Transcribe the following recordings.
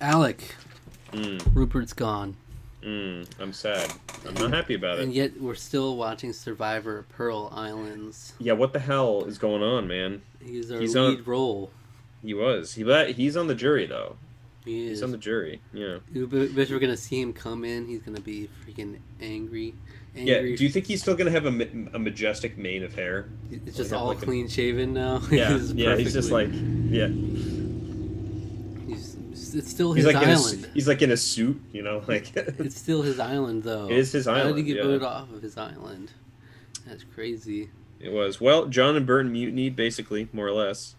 Alec, Mm. Rupert's gone. I'm sad. I'm not happy about it. And yet we're still watching Survivor Pearl Islands. Yeah, what the hell is going on, man? He's our He's lead on. role. He was. He's on the jury though. He He's is. on the jury. Yeah. Bet we're gonna see him come in. He's gonna be freaking angry. Yeah. Do you think he's still gonna have a majestic mane of hair? It's Will he just have, all like, clean shaven now? Yeah. Yeah. He's just like. Yeah. It's still He's his like island. he's like in a suit, you know, like. It's still his island, though. It is his How island. did he get Yeah. voted off of his island? That's crazy. It was. Well, John and Burton mutinied, basically, more or less.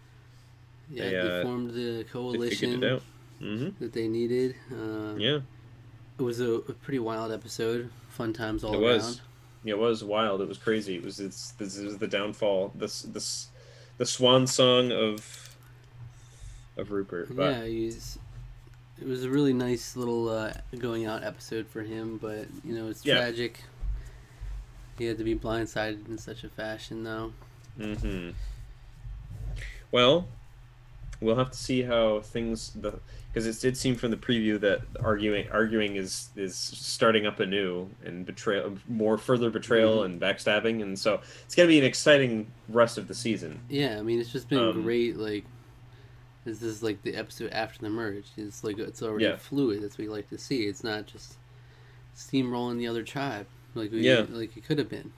Yeah, They, they formed the They coalition figured it out. Mm-hmm. that they needed. Yeah. It was a pretty wild episode. Fun times all It around. was. It was wild. It was crazy. This is the downfall. The swan song of Rupert. But Yeah, it was a really nice little going out episode for him, but it's tragic. He had to be blindsided in such a fashion, though. Mm-hmm. Well, we'll have to see how things because it did seem from the preview that arguing is starting up anew, and further betrayal and backstabbing, and so it's gonna be an exciting rest of the season. Yeah, I mean, it's just been great. Like, this is like the episode after the merge. It's like it's already fluid. That's what you like to see. It's not just steamrolling the other tribe like it could have been.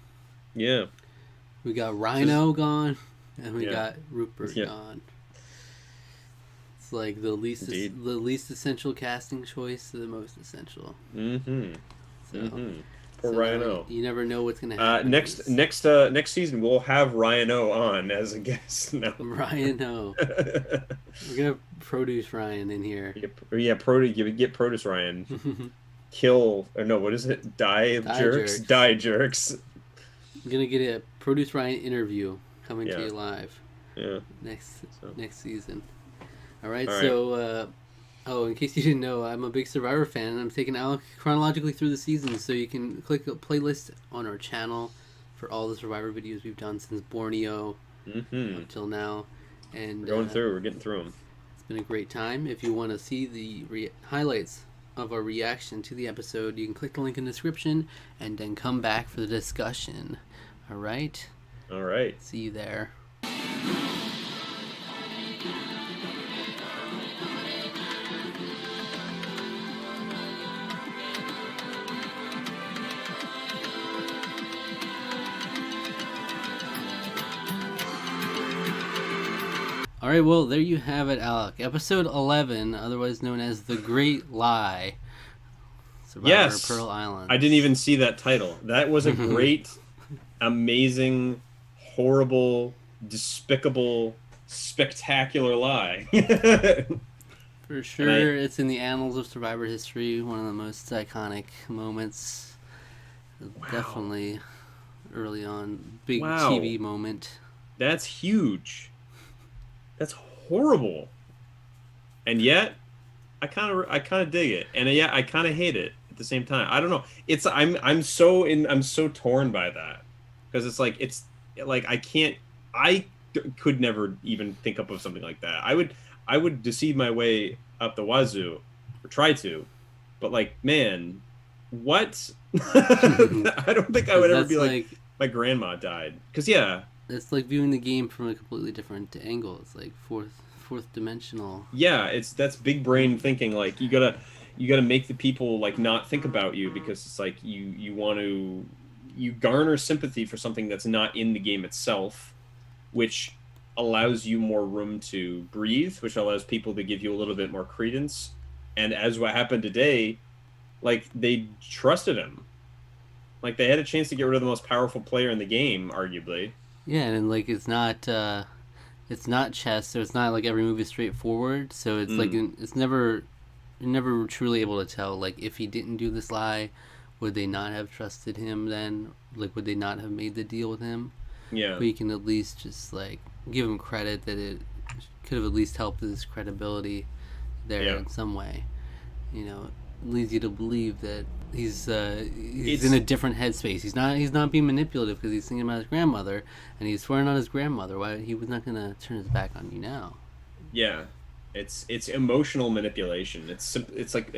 Yeah. We got Rhino gone, and we got Rupert Yeah. gone. It's like the least essential casting choice to the most essential. Mm-hmm. So, Poor Rhino. You never know what's gonna happen. Next season we'll have Rhino on as a guest. No. Rhino. We're gonna produce Ryan in here. Yeah, get Produce Ryan. Kill or no, what is it? Die jerks. I'm gonna get a Produce Ryan interview coming to you live. Yeah. Next season. All right. So, in case you didn't know, I'm a big Survivor fan, and I'm taking Alec chronologically through the seasons, so you can click a playlist on our channel for all the Survivor videos we've done since Borneo until now. And we're getting through them. It's been a great time. If you want to see the highlights of our reaction to the episode, you can click the link in the description and then come back for the discussion. All right. See you there. All right, well, there you have it, Alec. Episode 11, otherwise known as The Great Lie. Survivor Pearl Island. I didn't even see that title. That was a great, amazing, horrible, despicable, spectacular lie. For sure, it's in the annals of Survivor history, one of the most iconic moments. Wow. Definitely early on. Big TV moment. That's huge. That's horrible. And yet, I kind of dig it, and yet I kind of hate it at the same time. I don't know. I'm so torn by that, because it's like I could never even think up of something like that. I would deceive my way up the wazoo, or try to, but like, man, what? I don't think I would ever be like my grandma died, because it's like viewing the game from a completely different angle. It's like fourth dimensional. Yeah, that's big brain thinking. Like, you gotta make the people like not think about you, because it's like you garner sympathy for something that's not in the game itself, which allows you more room to breathe, which allows people to give you a little bit more credence. And as what happened today, like, they trusted him. Like, they had a chance to get rid of the most powerful player in the game, arguably. Yeah, and like it's not chess, so it's not like every move is straightforward. So it's like you're never truly able to tell. Like, if he didn't do this lie, would they not have trusted him then? Like, would they not have made the deal with him? Yeah. But you can at least just like give him credit that it could have at least helped his credibility there in some way. Leads you to believe that he's in a different headspace. He's not being manipulative, because he's thinking about his grandmother, and he's swearing on his grandmother. Why he was not going to turn his back on you now? Yeah, It's emotional manipulation. It's like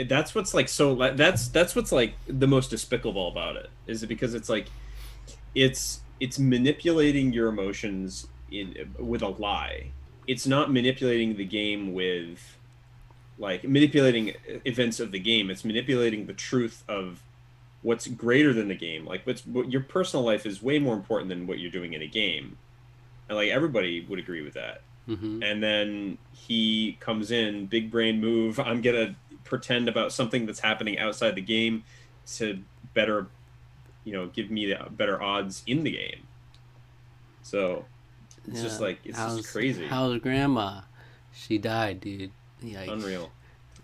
that's what's like that's what's like the most despicable about it, is it because it's like it's manipulating your emotions with a lie. It's not manipulating the game with like manipulating events of the game. It's manipulating the truth of what's greater than the game. Like what your personal life is way more important than what you're doing in a game, and like everybody would agree with that. Mm-hmm. And then he comes in, big brain move. I'm gonna pretend about something that's happening outside the game to better, give me the better odds in the game. So it's just like it's just crazy. How's grandma? She died, dude. Yikes.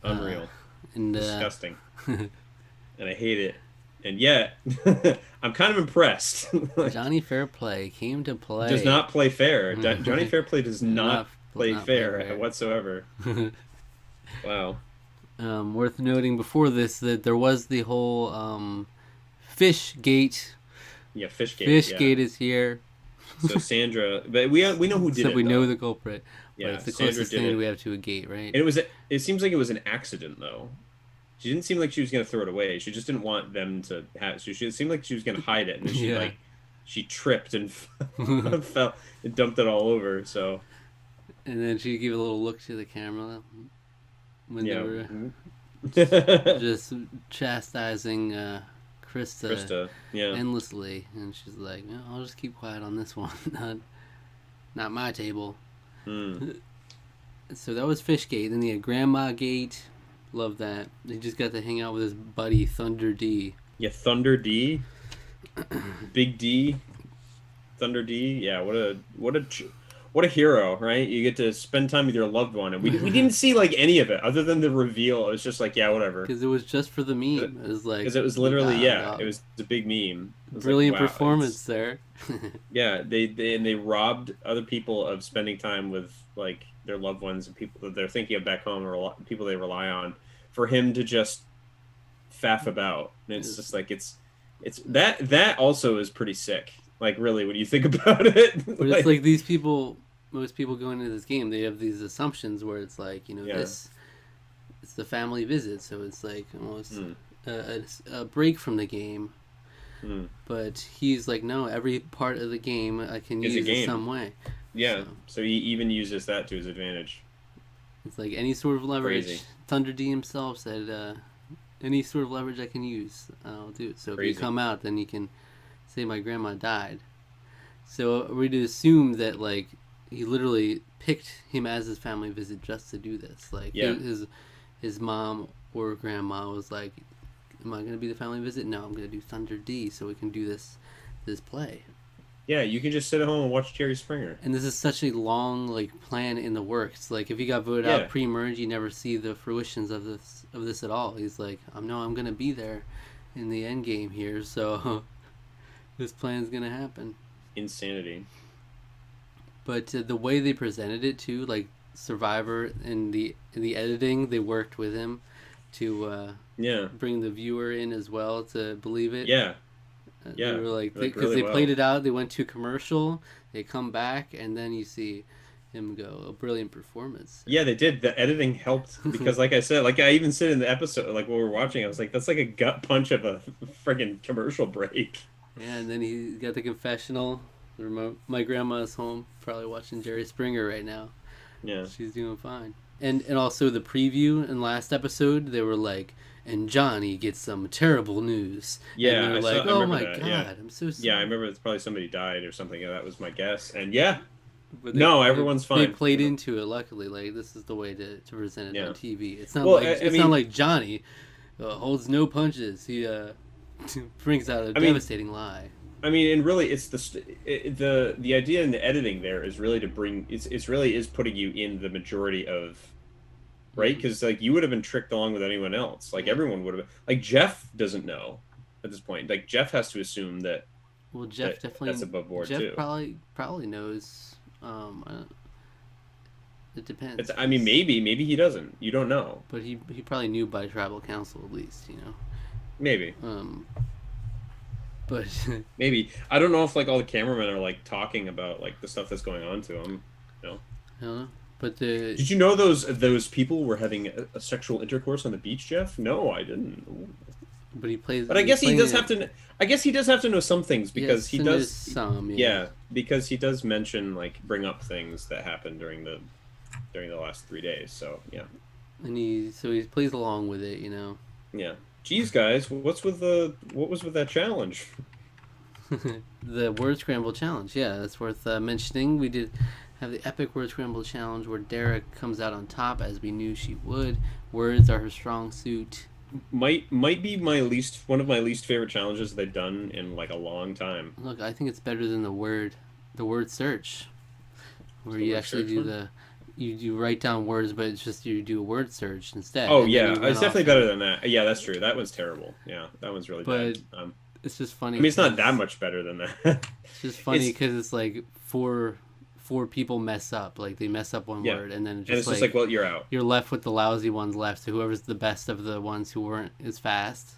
Unreal, and disgusting, and I hate it. And yet, I'm kind of impressed. Johnny Fairplay came to play. Does not play fair. Johnny Fairplay does not play fair whatsoever. Wow. Worth noting before this that there was the whole fish gate. Yeah, Fishgate. Fishgate is here. So Sandra, but we know who did it. We know the culprit. Yeah, but it's the closest thing we have to a gate, right? And it seems like it was an accident though. She didn't seem like she was going to throw it away. She just didn't want them to have. So it seemed like she was going to hide it, and then she tripped and fell and dumped it all over. So. And then she gave a little look to the camera when they were just chastising Krista endlessly, and she's like, "I'll just keep quiet on this one, not my table." So that was Fishgate. Then he had Grandma Gate. Love that. He just got to hang out with his buddy Thunder D. Yeah, Thunder D. Big D. Thunder D. Yeah, what a hero, right? You get to spend time with your loved one, and we didn't see like any of it other than the reveal. It was just like, yeah, whatever. Because it was just for the meme. It was like because it was literally it was a big meme. Brilliant performance there. Yeah, they robbed other people of spending time with like their loved ones and people that they're thinking of back home or people they rely on, for him to just faff about. And it's just like it's that also is pretty sick. Like really, when you think about it. But it's like these people, most people going into this game, they have these assumptions where it's like, this, it's the family visit, so it's like almost a break from the game. But he's like, no, every part of the game I can use in some way. Yeah, so he even uses that to his advantage. It's like any sort of leverage. Crazy. Thunder D himself said, any sort of leverage I can use, I'll do it. So if you come out, then you can say my grandma died. So are we to assume that like he literally picked him as his family visit just to do this? Like his mom or grandma was like, am I going to be the family visit? No, I'm going to do Thunder D so we can do this play. Yeah, you can just sit at home and watch Jerry Springer. And this is such a long like plan in the works. Like if he got voted out pre-merge, you never see the fruitions of this at all. He's like, I'm going to be there in the end game here, so this plan's going to happen. Insanity. But the way they presented it too, like Survivor and the editing, they worked with him to bring the viewer in as well to believe it. They were like, because they played it out, they went to commercial, they come back, and then you see him go, a brilliant performance. Yeah, they did. The editing helped because, like I said, like I even said in the episode, like when we were watching, I was like, that's like a gut punch of a friggin' commercial break. Yeah, and then he got the confessional. My grandma's home, probably watching Jerry Springer right now. Yeah, she's doing fine. And also the preview in last episode, they were like, and Johnny gets some terrible news. Yeah, and they were like, oh my god, I'm so sorry. Yeah, I remember it's probably somebody died or something. That was my guess. And everyone's fine. They played into it. Luckily, like this is the way to present it on TV. It's not not like Johnny holds no punches. He brings out a devastating lie. I mean, and really, it's the idea in the editing there is really to bring it's really is putting you in the majority of, right? Because like you would have been tricked along with anyone else. Like everyone would have. Like Jeff doesn't know at this point. Like Jeff has to assume that. Well, Jeff definitely. That's above board Jeff too. probably knows. It depends. Maybe he doesn't. You don't know. But he probably knew by tribal council at least, Maybe. But maybe I don't know if like all the cameramen are like talking about like the stuff that's going on to him. I don't know. But the Did you know those people were having a sexual intercourse on the beach, Jeff? No, I didn't. Ooh. but he plays. But I He's guess he playing does it. have to. I guess he does have to know some things because Yes, he and there's does. some, yeah. Yeah, because he does mention like bring up things that happened during the last 3 days. So yeah, And he plays along with it, yeah. Geez, guys, what was with that challenge? The word scramble challenge, yeah, that's worth mentioning. We did have the epic word scramble challenge where Dara comes out on top as we knew she would. Words are her strong suit. Might be my least one of my least favorite challenges they've done in like a long time. Look, I think it's better than the word search, where The you word actually search do one? you write down words, but it's just you do a word search instead. Oh And then yeah, you run it's definitely off better and, than that. Yeah, that's true. That one's terrible. Yeah, that one's really bad. but it's just I funny mean, it's not that because much better than that. it's just funny It's because it's like four people mess up, like they mess up one yeah, word, and then and just it's just like, like well, you're out. you're left with the lousy ones left. So whoever's the best of the ones who weren't as fast.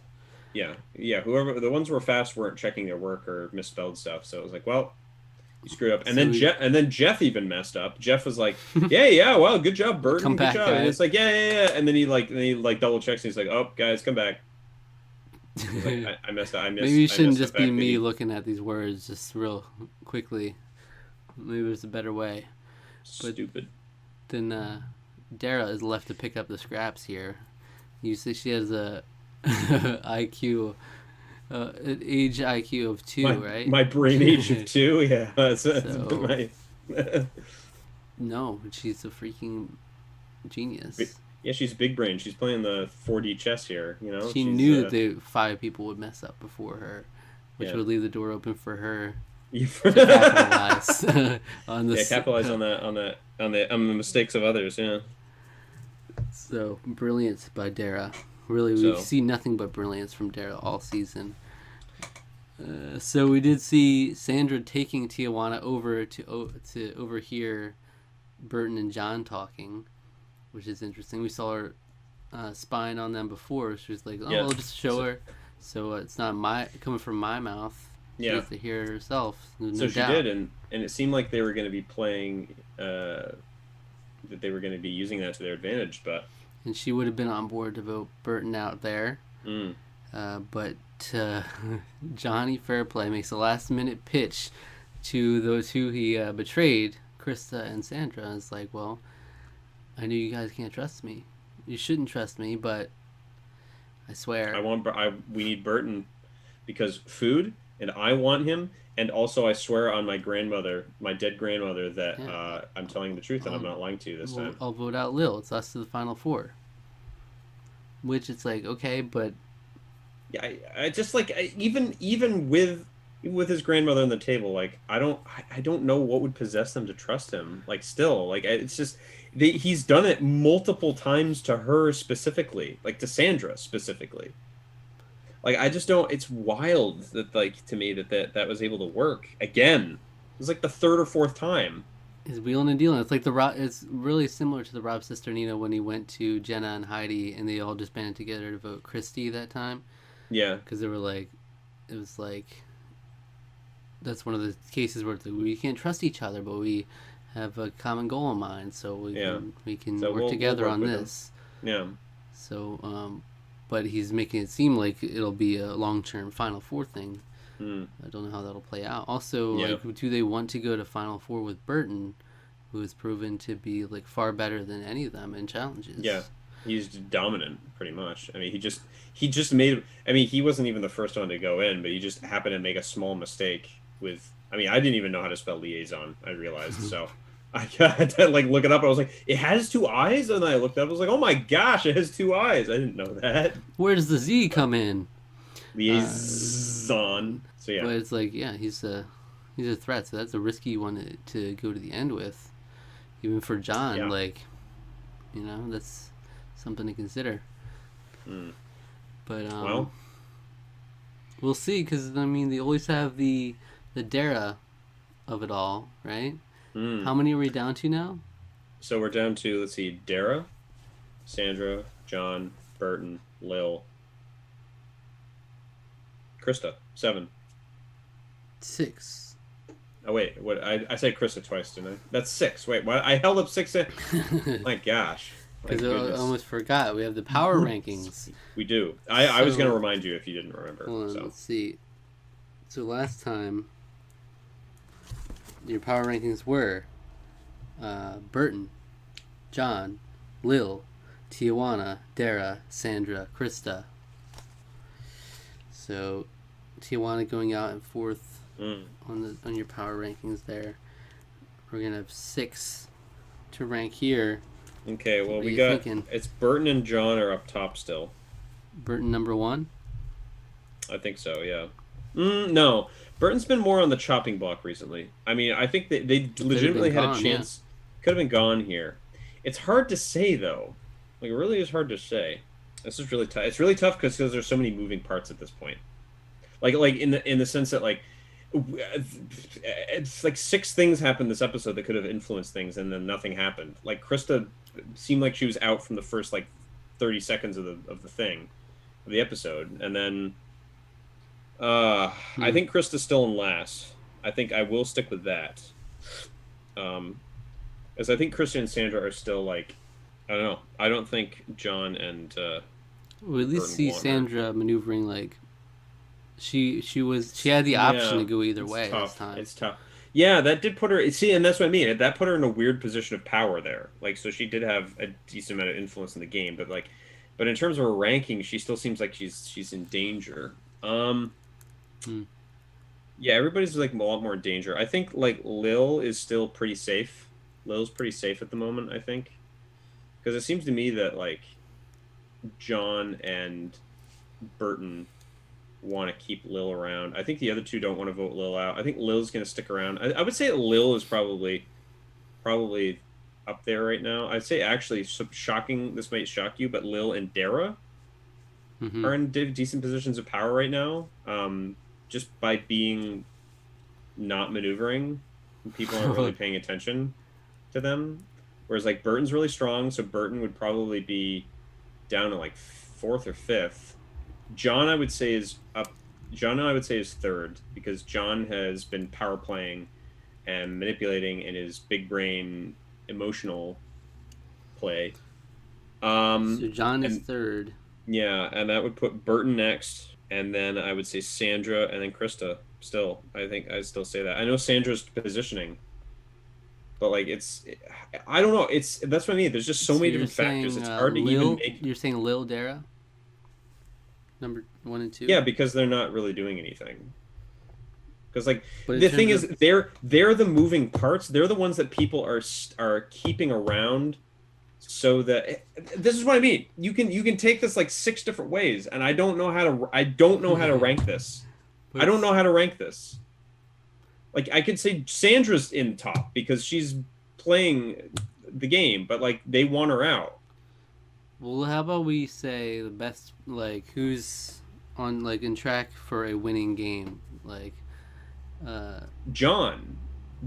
Yeah, yeah. Whoever the ones who were fast weren't checking their work or misspelled stuff, so it was like, well, you screwed up. So we And then Jeff even messed up. Jeff was like, yeah, yeah, well, good job, come Burton, good back, job. And guys. it's like, yeah, yeah, yeah. And then he like double checks and he's like, oh, guys, come back. He's like, I messed up. Maybe it I shouldn't messed up just be back. me Maybe looking at these words just real quickly. Maybe there's a better way. But stupid. then Dara is left to pick up the scraps here. You say she has a IQ, an age IQ of 2, right? My brain age of 2. Yeah, that's So my. no, she's a freaking genius. Yeah, she's big brain. She's playing the 4D chess here. You know, She she's knew that the 5 people would mess up before her, which yeah. would leave the door open for her yeah, to capitalize on capitalize on the mistakes of others. Yeah. So brilliance by Dara. Really, we So see nothing but brilliance from Dara all season. So we did see Sandra taking Tijuana over to overhear Burton and John talking, which is interesting. We saw her spying on them before. She was like, "Oh, yeah. I'll just show her." So it's not coming from my mouth. She Yeah. has to hear it herself. No So she doubt. did, and it seemed like they were going to be playing that they were going to be using that to their advantage, but And she would have been on board to vote Burton out there. mm, But Johnny Fairplay makes a last-minute pitch to those who he betrayed, Krista and Sandra. It's like, well, I knew you guys can't trust me. You shouldn't trust me, but I swear. we need Burton because food, and I want him, and also I swear on my grandmother, my dead grandmother, that Yeah. I'm telling the truth and I'm not lying to you this time. I'll vote out Lil. It's us to the final 4. Which it's like, okay, but Yeah, I just like even with his grandmother on the table, like I don't know what would possess them to trust him. Like still, like it's just he's done it multiple times to her specifically, like to Sandra specifically. Like I just don't. It's wild that like to me that was able to work again. It was like the third or fourth time. is wheeling and dealing. It's like it's really similar to the Rob Cesternino when he went to Jenna and Heidi and they all just banded together to vote Christy that time. Yeah, Because they were like, it was like, that's one of the cases where it's like, we can't trust each other, but we have a common goal in mind, so we can So work together work on with this. yeah, So, but he's making it seem like it'll be a long-term Final Four thing. mm, I don't know how that'll play out. Also, yeah. like, do they want to go to Final Four with Burton, who has proven to be like far better than any of them in challenges? Yeah. He's dominant, pretty much. I mean, he just made. I mean, he wasn't even the first one to go in, but he just happened to make a small mistake with. I mean, I didn't even know how to spell liaison. I realized, so I had to like look it up. I was like, it has 2 eyes, and I looked up. I was like, oh my gosh, it has 2 eyes. I didn't know that. Where does the Z come in? Liaison. So yeah, But it's like, yeah, he's a threat. So that's a risky one to go to the end with, even for John. Yeah. Like, that's something to consider. Mm. But Well, we'll see, because I mean, they always have the Dara of it all, right? How many are we down to now? so we're down to, let's see, Dara, Sandra, John, Burton, Lil, Krista, 7. 6. Oh wait, what I said Krista twice, didn't I? That's 6. Wait, what? I held up 6. My gosh, my Because I goodness. almost forgot. We have the power rankings. We do. I was gonna So, remind you if you didn't remember. hold on, So let's see. So last time, your power rankings were Burton, John, Lil, Tijuana, Dara, Sandra, Krista. So Tijuana going out in 4th on your power rankings there. We're gonna have 6 to rank here. okay, well What are we you got thinking? it's Burton and John are up top still. Burton number 1. I think so. Yeah. No, Burton's been more on the chopping block recently. I mean, I think they legitimately had a chance. Could have been gone here. It's hard to say though. Like it really is hard to say. This is really tough. It's really tough because there's so many moving parts at this point. Like in the sense that like it's like 6 things happened this episode that could have influenced things, and then nothing happened. Like Krista seemed like she was out from the first like 30 seconds of the thing, of the episode, and then I think Krista's still in last. I think I will stick with that. As I think Krista and Sandra are still like, I don't know. I don't think John and we at least Burton see want her. Sandra maneuvering like she had the option to go either way tough. this time. It's tough. Yeah, that did put her. See, and that's what I mean. That put her in a weird position of power there. Like, so she did have a decent amount of influence in the game, but like, but in terms of her ranking, she still seems like she's in danger. Yeah, everybody's like a lot more in danger. I think like Lil is still pretty safe. Lil's pretty safe at the moment, I think, because it seems to me that like John and Burton want to keep Lil around. I think the other two don't want to vote Lil out. I think Lil's going to stick around. I would say Lil is probably up there right now. I'd say actually, shocking. This might shock you, but Lil and Dara are in decent positions of power right now. Just by being not maneuvering, people aren't really paying attention to them. Whereas like Burton's really strong, so Burton would probably be down to like 4th or 5th. John, I would say, is up. John, I would say, is 3rd because John has been power playing and manipulating in his big brain emotional play. So John is 3rd. Yeah, and that would put Burton next, and then I would say Sandra, and then Krista. Still, I think I still say that. I know Sandra's positioning, but like I don't know. That's what I mean. There's just so many different factors. It's hard to even make. You're saying Lil Dara, number 1 and 2. Yeah, because they're not really doing anything. Because like the thing is, they're the moving parts. They're the ones that people are keeping around. So that this is what I mean. You can take this like 6 different ways, and I don't know how to rank this. I don't know how to rank this. Like I could say Sandra's in top because she's playing the game, but like they want her out. Well, how about we say the best, like who's on like in track for a winning game, like John's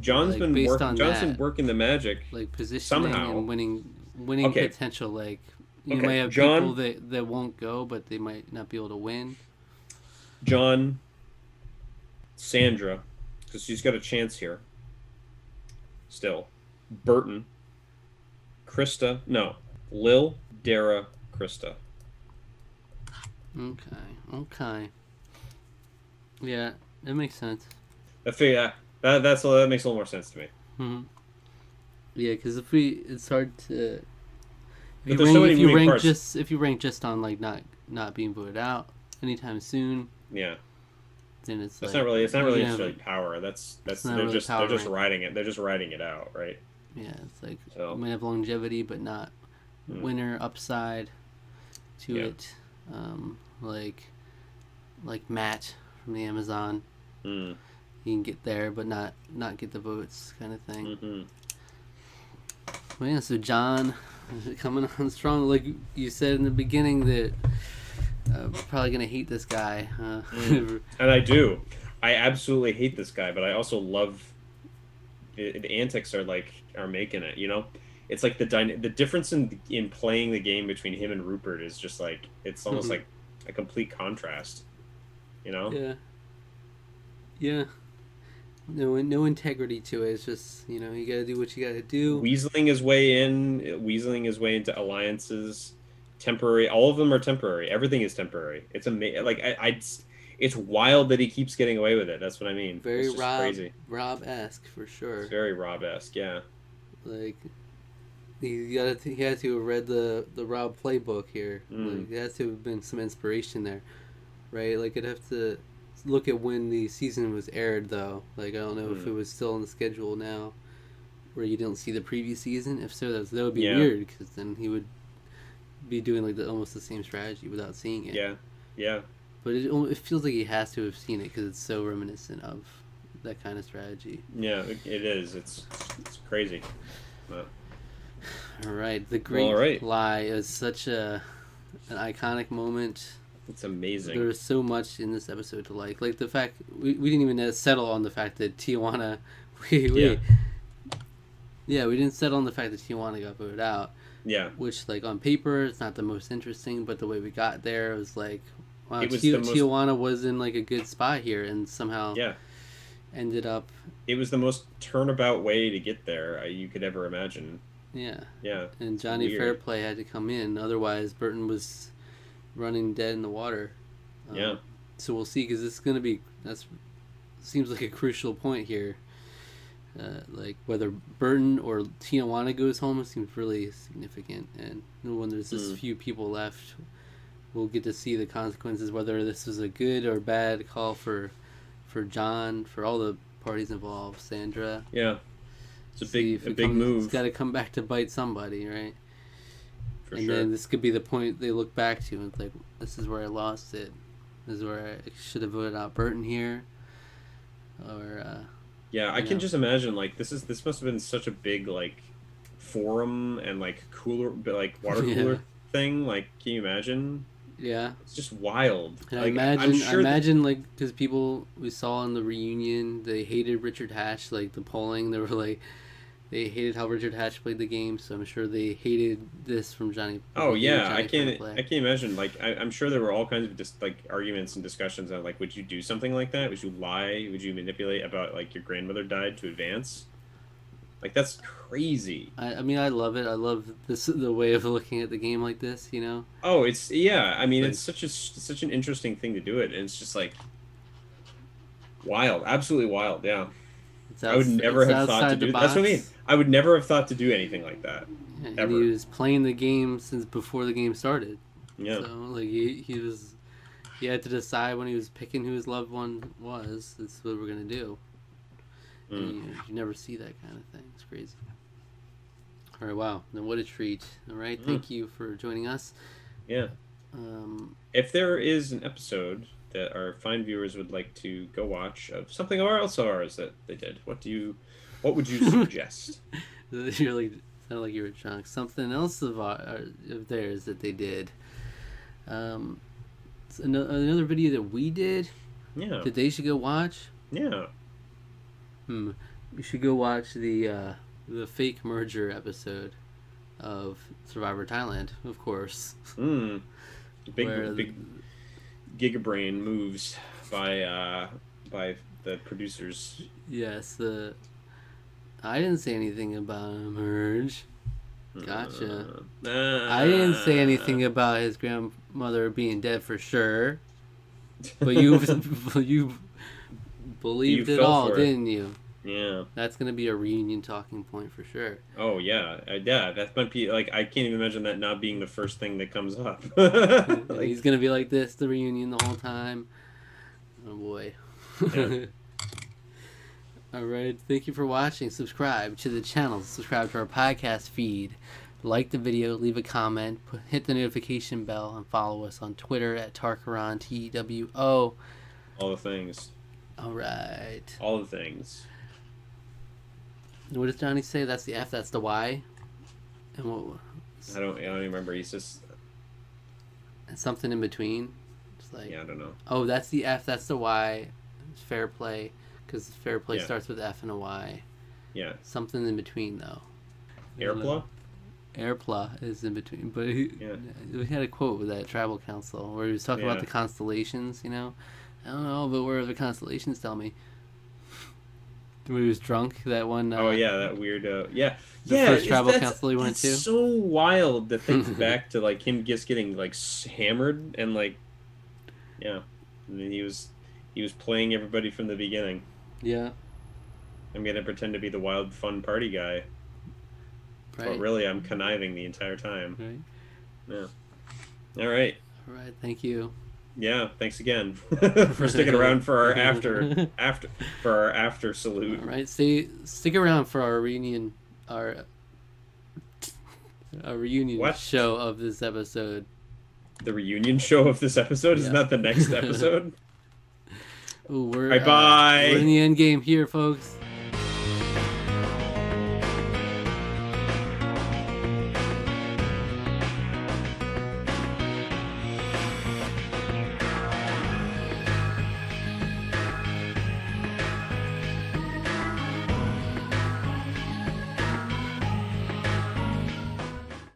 like been been working the magic, like positioning somehow. and winning potential. Like you Okay, may have John, people that won't go, but they might not be able to win. John, Sandra, because she's got a chance here. Still, Burton, Krista, no, Lil, Dara, Krista. Okay. Yeah, that makes sense. That makes a little more sense to me. Mm-hmm. Yeah, because it's hard to. But there's so many moving parts. If you rank just on like not being voted out anytime soon. Yeah. Then it's not really necessarily power. They're really just riding it. They're just riding it out, right? Yeah, it's like you might have longevity, but not winner upside to it. Like Matt from the Amazon. You can get there, but not get the votes, kind of thing. Mm-hmm. Well, yeah. So John coming on strong, like you said in the beginning that. We're probably gonna hate this guy, and I do. I absolutely hate this guy, but I also love the antics are making it. You know, it's like the difference in playing the game between him and Rupert is just like it's almost like a complete contrast. You know? Yeah. no integrity to it. It's just, you got to do what you got to do. Weaseling his way in, weaseling his way into alliances, temporary. All of them are temporary. Everything is temporary. It's amazing. Like it's wild that he keeps getting away with it. That's what I mean. Very It's just crazy. Rob-esque for sure. It's very Rob-esque, yeah. Like he had to have read the Rob playbook here. Like, there has to have been some inspiration there, right? Like I'd have to look at when the season was aired, though. Like I don't know if it was still on the schedule now, where you didn't see the previous season. If so, that would be weird, because then he would be doing like almost the same strategy without seeing it. Yeah. But it feels like he has to have seen it because it's so reminiscent of that kind of strategy. Yeah, it is. It's crazy. But... All right, the Great Lie is such an iconic moment. It's amazing. There's so much in this episode to like. Like the fact we didn't even settle on the fact that Tijuana. We didn't settle on the fact that Tijuana got voted out. Yeah. Which, like, on paper, it's not the most interesting, but the way we got there was like, wow, Tijuana was in like a good spot here, and somehow ended up. It was the most turnabout way to get there you could ever imagine. Yeah. Yeah. And Johnny Fairplay had to come in, otherwise Burton was running dead in the water. So we'll see, because this is going to be seems like a crucial point here. Like whether Burton or Tijuana goes home, it seems really significant. And when there's just few people left, we'll get to see the consequences, whether this was a good or bad call for John, for all the parties involved, Sandra. Yeah, it's a big move. It's got to come back to bite somebody, right? For and sure. then this could be the point they look back to, and it's like, this is where I lost it. This is where I should have voted out Burton here, or. Yeah, I can just imagine, like, this must have been such a big, like, forum and, like, water cooler thing. Like, can you imagine? Yeah. It's just wild. And like, I imagine, like, because people we saw in the reunion, they hated Richard Hatch, like, the polling, they were like, they hated how Richard Hatch played the game, so I'm sure they hated this from Johnny. Oh yeah, I can't imagine. Like, I'm sure there were all kinds of just like arguments and discussions on like, would you do something like that? Would you lie? Would you manipulate about like your grandmother died to advance? Like, that's crazy. I mean, I love it. I love the way of looking at the game like this. Oh, it's I mean, it's such an interesting thing to do it, and it's just like wild, absolutely wild. Yeah. I would never have thought to do. That's what I mean. I would never have thought to do anything like that. Yeah, ever. He was playing the game since before the game started. Yeah. So like he had to decide when he was picking who his loved one was. This is what we're gonna do. And you never see that kind of thing. It's crazy. All right. Wow. Then what a treat. All right. Thank you for joining us. Yeah. If there is an episode that our fine viewers would like to go watch of something else of ours that they did, what would you suggest? You really sound like you were drunk. Something else of theirs that they did. Another video that we did. Yeah. That they should go watch. Yeah. You should go watch the fake merger episode of Survivor Thailand, of course. Big gigabrain moves by the producers. Yes, I didn't say anything about a merge. Gotcha. I didn't say anything about his grandmother being dead for sure. But you believed it all, didn't you? Yeah. That's gonna be a reunion talking point for sure. Oh yeah, that might be like, I can't even imagine that not being the first thing that comes up. Like, he's gonna be like this, the reunion the whole time. Oh boy. Yeah. All right, thank you for watching. Subscribe to the channel. Subscribe to our podcast feed. Like the video, leave a comment, hit the notification bell, and follow us on Twitter at Tarqaron, TWO. All the things. All right. All the things. What does Johnny say? That's the F, that's the Y? And what? I don't even remember. He's just... something in between. It's like, yeah, I don't know. Oh, that's the F, that's the Y. It's fair play, because fair play starts with F and a Y. Yeah. Something in between, though. Airpla? Airpla is in between, but we had a quote with that tribal council where he was talking about the constellations. I don't know, but where are the constellations? Tell me. when he was drunk. That one. Oh yeah, that weird. Yeah, The yeah. first travel that's, council he went that's to. so wild to think back to like him just getting like hammered and like, yeah. I mean, he was playing everybody from the beginning. Yeah. I'm gonna pretend to be the wild, fun party guy, Right. but really I'm conniving the entire time. Right. Yeah. All right. All right. Thank you. Yeah. Thanks again for sticking around for our after salute. All right. Stick around for our reunion. Our reunion What? show of this episode. The reunion show of this episode is not the next episode. Ooh, we're Bye bye. We're in the end game here, folks.